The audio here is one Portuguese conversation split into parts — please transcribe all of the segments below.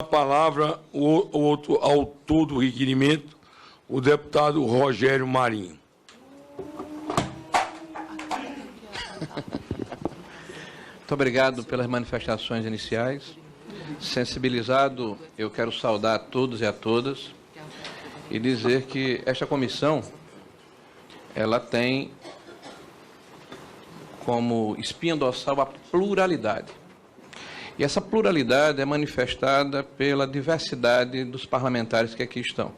A palavra, o outro autor do requerimento, o deputado Rogério Marinho. Muito obrigado pelas manifestações iniciais. Sensibilizado, eu quero saudar a todos e a todas e dizer que esta comissão, ela tem como espinha dorsal a pluralidade. E essa pluralidade é manifestada pela diversidade dos parlamentares que aqui estão,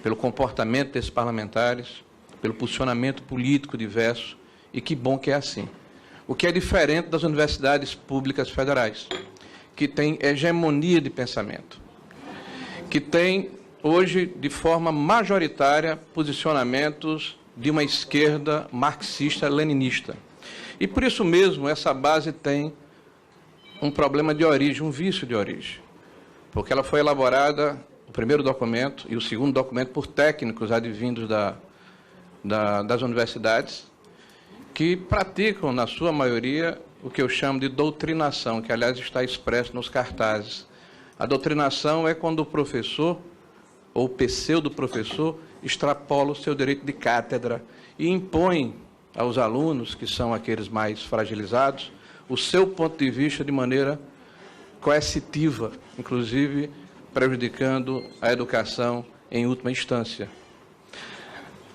pelo comportamento desses parlamentares, pelo posicionamento político diverso, e que bom que é assim. O que é diferente das universidades públicas federais, que têm hegemonia de pensamento, que têm, hoje, de forma majoritária, posicionamentos de uma esquerda marxista-leninista. E, por isso mesmo, essa base tem um problema de origem, um vício de origem, porque ela foi elaborada, o primeiro documento e o segundo documento, por técnicos advindos das universidades, que praticam, na sua maioria, o que eu chamo de doutrinação, que, aliás, está expresso nos cartazes. A doutrinação é quando o professor, ou pseudo-professor, extrapola o seu direito de cátedra e impõe aos alunos, que são aqueles mais fragilizados, o seu ponto de vista de maneira coercitiva, inclusive prejudicando a educação em última instância.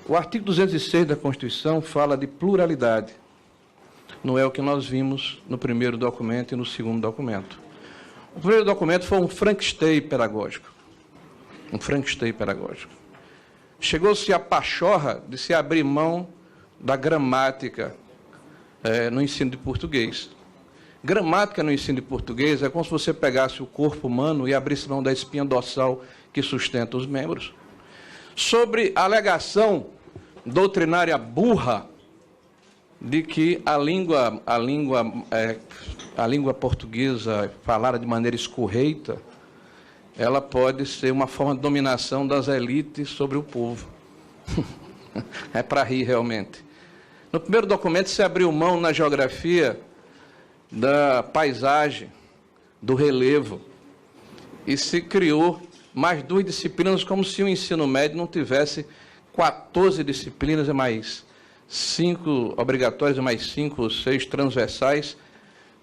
O artigo 206 da Constituição fala de pluralidade. Não é o que nós vimos no primeiro documento e no segundo documento. O primeiro documento foi um Frankenstein pedagógico. Um Frankenstein pedagógico. Chegou-se a pachorra de se abrir mão da gramática no ensino de português. Gramática no ensino de português é como se você pegasse o corpo humano e abrisse mão da espinha dorsal que sustenta os membros. Sobre a alegação doutrinária burra de que a língua portuguesa falada de maneira escorreita, ela pode ser uma forma de dominação das elites sobre o povo. É para rir, realmente. No primeiro documento, se abriu mão na geografia da paisagem, do relevo, e se criou mais 2 disciplinas, como se o ensino médio não tivesse 14 disciplinas e mais 5 obrigatórias e mais 5 ou 6 transversais,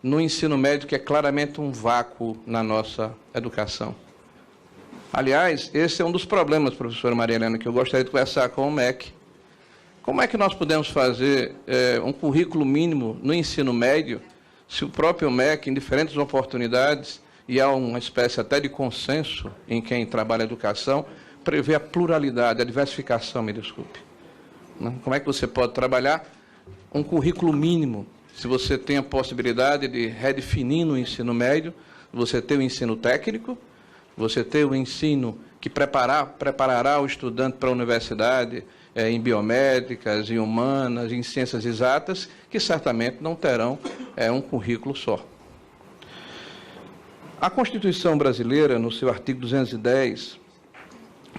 no ensino médio, que é claramente um vácuo na nossa educação. Aliás, esse é um dos problemas, professora Maria Helena, que eu gostaria de conversar com o MEC. Como é que nós podemos fazer um currículo mínimo no ensino médio, se o próprio MEC, em diferentes oportunidades, e há uma espécie até de consenso em quem trabalha a educação, prevê a pluralidade, a diversificação, me desculpe. Como é que você pode trabalhar um currículo mínimo, se você tem a possibilidade de redefinir no ensino médio, você ter o ensino técnico, você ter o ensino que preparará o estudante para a universidade, em biomédicas, em humanas, em ciências exatas, que certamente não terão um currículo só. A Constituição brasileira, no seu artigo 210,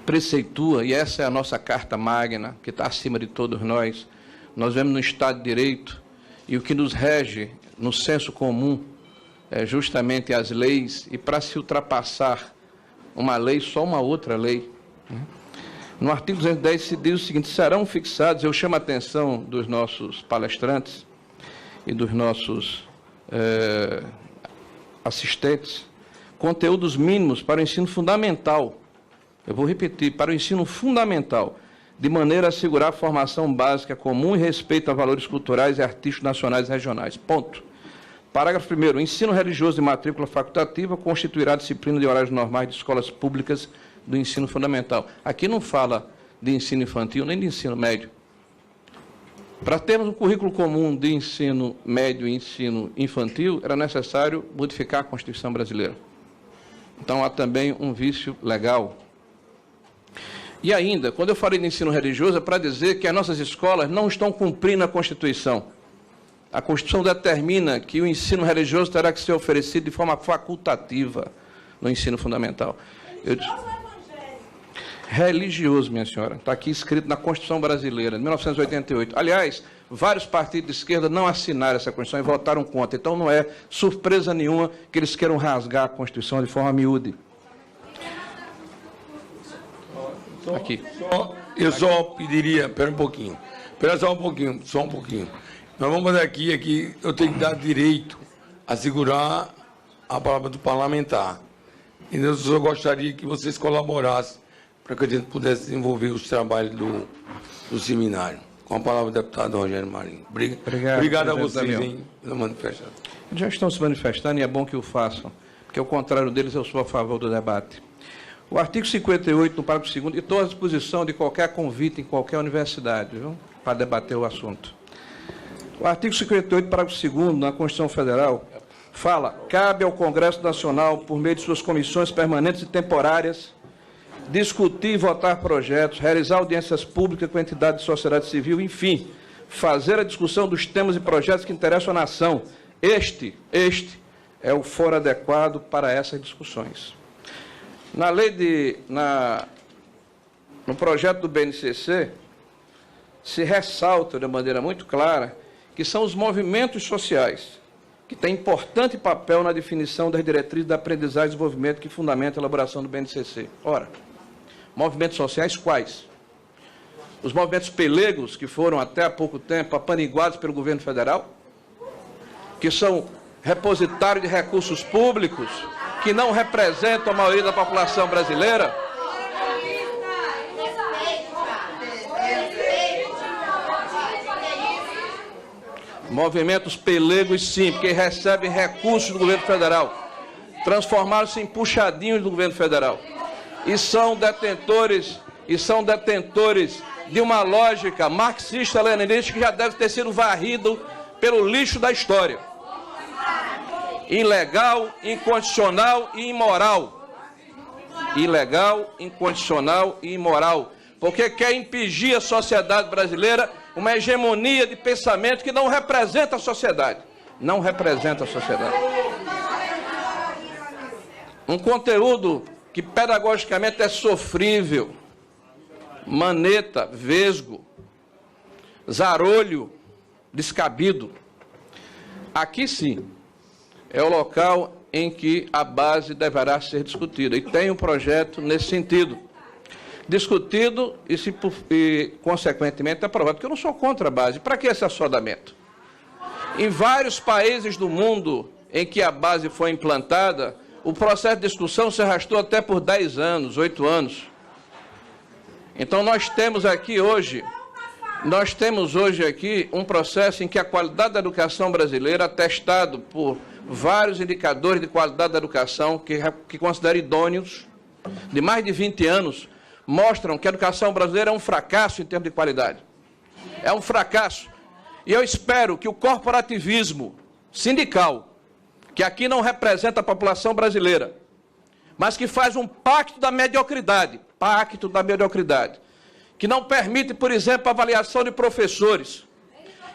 preceitua, e essa é a nossa carta magna, que está acima de todos nós vemos no Estado de Direito, e o que nos rege no senso comum é justamente as leis, e para se ultrapassar uma lei, só uma outra lei. No artigo 210 se diz o seguinte: serão fixados, eu chamo a atenção dos nossos palestrantes e dos nossos assistentes, conteúdos mínimos para o ensino fundamental. Eu vou repetir, para o ensino fundamental, de maneira a assegurar a formação básica comum e respeito a valores culturais e artísticos nacionais e regionais. Ponto. Parágrafo 1º. O ensino religioso de matrícula facultativa constituirá disciplina de horários normais de escolas públicas do ensino fundamental. Aqui não fala de ensino infantil nem de ensino médio. Para termos um currículo comum de ensino médio e ensino infantil, era necessário modificar a Constituição brasileira. Então, há também um vício legal. E ainda, quando eu falei de ensino religioso, é para dizer que as nossas escolas não estão cumprindo a Constituição. A Constituição determina que o ensino religioso terá que ser oferecido de forma facultativa no ensino fundamental. Religioso, minha senhora. Está aqui escrito na Constituição brasileira, de 1988. Aliás, vários partidos de esquerda não assinaram essa Constituição e votaram contra. Então, não é surpresa nenhuma que eles queiram rasgar a Constituição de forma miúde. Aqui. Eu só pediria, espera um pouquinho. Espera só um pouquinho. Nós vamos fazer aqui eu tenho que dar direito a segurar a palavra do parlamentar. Então, eu só gostaria que vocês colaborassem para que a gente pudesse desenvolver os trabalhos do seminário. Com a palavra do deputado Rogério Marinho. Obrigado a vocês, hein, pela manifestação. Já estão se manifestando e é bom que o façam, porque ao contrário deles, eu sou a favor do debate. O artigo 58, no parágrafo 2º, estou à disposição de qualquer convite em qualquer universidade, viu, para debater o assunto. O artigo 58, parágrafo 2º, na Constituição Federal, fala: cabe ao Congresso Nacional, por meio de suas comissões permanentes e temporárias, discutir e votar projetos, realizar audiências públicas com entidades de sociedade civil, enfim, fazer a discussão dos temas e projetos que interessam à nação. Este é o foro adequado para essas discussões. No projeto do BNCC, se ressalta de maneira muito clara que são os movimentos sociais que têm importante papel na definição das diretrizes da aprendizagem e desenvolvimento que fundamenta a elaboração do BNCC. Ora, movimentos sociais quais? Os movimentos pelegos, que foram até há pouco tempo apaniguados pelo governo federal, que são repositários de recursos públicos, que não representam a maioria da população brasileira. Movimentos pelegos, sim, porque recebem recursos do governo federal, transformaram-se em puxadinhos do governo federal e são detentores de uma lógica marxista-leninista que já deve ter sido varrido pelo lixo da história. Ilegal, inconstitucional e imoral. Ilegal, inconstitucional e imoral. Porque quer impedir a sociedade brasileira uma hegemonia de pensamento que não representa a sociedade. Não representa a sociedade. Um conteúdo que pedagogicamente é sofrível, maneta, vesgo, zarolho, descabido. Aqui sim é o local em que a base deverá ser discutida. E tem um projeto nesse sentido. Discutido e consequentemente, aprovado. Porque eu não sou contra a base. Para que esse assodamento? Em vários países do mundo em que a base foi implantada, o processo de discussão se arrastou até por 10 anos, 8 anos. Então, nós temos hoje aqui um processo em que a qualidade da educação brasileira, atestado por vários indicadores de qualidade da educação, que considero idôneos, de mais de 20 anos, mostram que a educação brasileira é um fracasso em termos de qualidade. É um fracasso. E eu espero que o corporativismo sindical, que aqui não representa a população brasileira, mas que faz um pacto da mediocridade, que não permite, por exemplo, a avaliação de professores,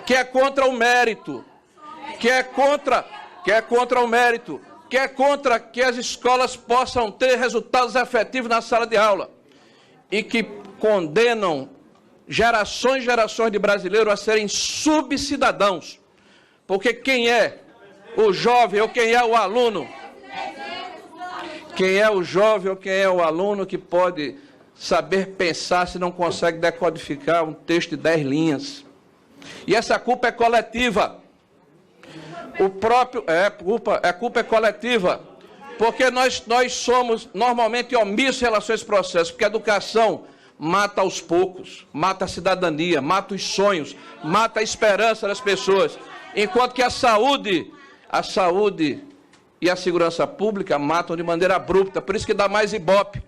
que é contra o mérito, que é contra que as escolas possam ter resultados efetivos na sala de aula, e que condenam gerações e gerações de brasileiros a serem subcidadãos, porque quem é o jovem ou quem é o aluno, que pode saber pensar se não consegue decodificar um texto de 10 linhas? E essa culpa é coletiva. A culpa é coletiva, porque nós somos normalmente omissos em relação a esse processo, porque a educação mata aos poucos, mata a cidadania, mata os sonhos, mata a esperança das pessoas, enquanto que a saúde e a segurança pública matam de maneira abrupta, por isso que dá mais ibope.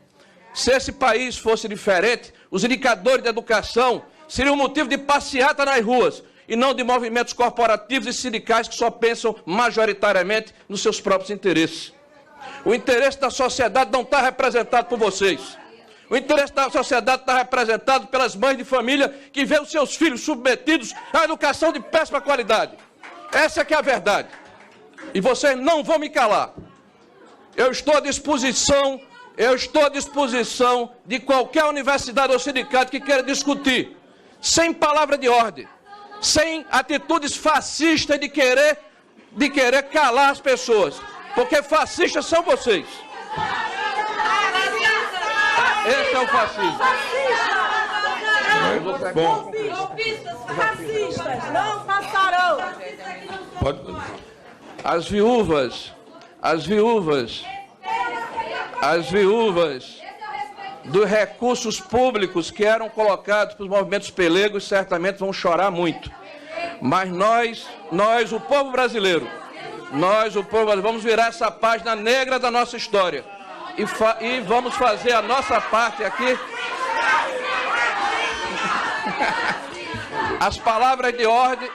Se esse país fosse diferente, os indicadores de educação seriam motivo de passeata nas ruas, e não de movimentos corporativos e sindicais que só pensam majoritariamente nos seus próprios interesses. O interesse da sociedade não está representado por vocês. O interesse da sociedade está representado pelas mães de família que vêem os seus filhos submetidos à educação de péssima qualidade. Essa que é a verdade. E vocês não vão me calar. Eu estou à disposição de qualquer universidade ou sindicato que queira discutir, sem palavra de ordem, sem atitudes fascistas de querer calar as pessoas, porque fascistas são vocês. Esse é o fascismo. Bom, Fascistas não passarão. As viúvas dos recursos públicos que eram colocados para os movimentos pelegos certamente vão chorar muito. Mas nós, o povo brasileiro, vamos virar essa página negra da nossa história e vamos fazer a nossa parte aqui. As palavras de ordem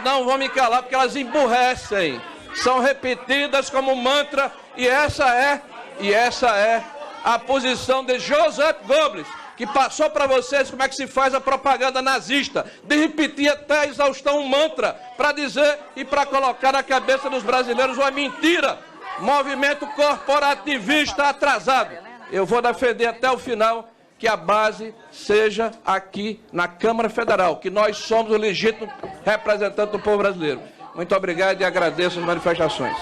não vão me calar porque elas emburrecem. São repetidas como mantra e essa é a posição de Joseph Goebbels, que passou para vocês como é que se faz a propaganda nazista, de repetir até a exaustão um mantra para dizer e para colocar na cabeça dos brasileiros uma mentira. Movimento corporativista atrasado. Eu vou defender até o final que a base seja aqui na Câmara Federal, que nós somos o legítimo representante do povo brasileiro. Muito obrigado e agradeço as manifestações.